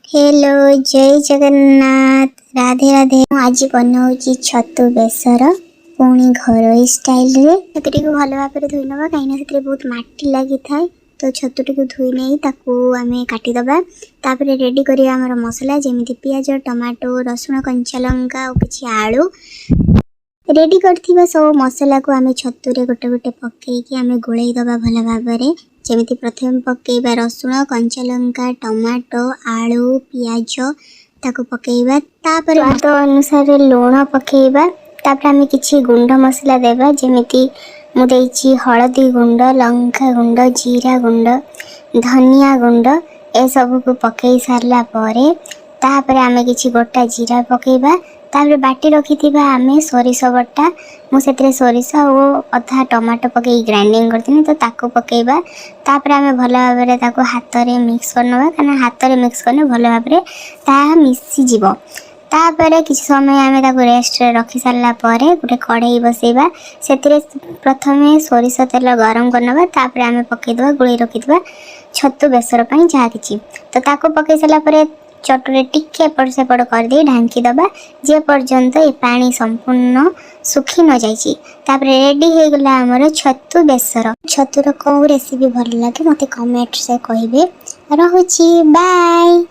Hello जय जगन्नाथ राधे राधे। आज बनाऊँगी छतु बेसर पुणी घर स्टाइल रे। छतुटी को भल भाव धोई ना कहीं बहुत माटी लगी थाए तो छतुटी को धोई नहीं आम काटिदबा। तापर रेडी करिया हमर मसला जेमिति पियाज टमाटो रसुण कंचा लंका और किछि आलू रेडी करथिबा सब मसला को आम छतुरे गोटे गोटे पकईकि आम गोलई दबा भल भाव। जमिति प्रथम पकेबा रसुण कंचा लंका टमाटो आलू पियाज ताको पकेबा। तापर स्वाद अनुसार लूण पकेबा। तापर आम किछि गुंड मसला देबा जेमिति मु देइछि हळदी गुंड लंका गुंड जीरा गुंड धनिया गुंड ए सब को पकई सारला परे तापर आम किछि गोटा जीरा पकेबा। तापर बाटी रखिथिबा आमे सोरिष बटा मु सेतरे सोरिष और अधा टमाटो पकई ग्राइंडिंग करथिनी तो ताको पकेबा। तापर आमे भल भाबरे ताको हाथ रे मिक्स करनबा कारण हाथ रे मिक्स करने भल भाबरे ता मिसी जीवो। तापर किछि समय आमे ताको रेस्ट रे रखि सारला परे गोटे कढ़ाई बसेबा सेतरे प्रथमे सोरिष तेल गरम करनबा। तापर आमे पकई दबा गुळी रखिथबा छतु बेसर पई जा किछि तो ताको पकई सारला परे चटुरे टिके एपट सेपट कर दे ढांकी दबा जे पर्यंत ये पानी संपूर्ण सुखी न जाइछि। तापर रेडी हो गला हमर छतु बेसर। छतुर को रेसिपी भल लागे मते कमेंट से कहिबे। रहुछि बाय।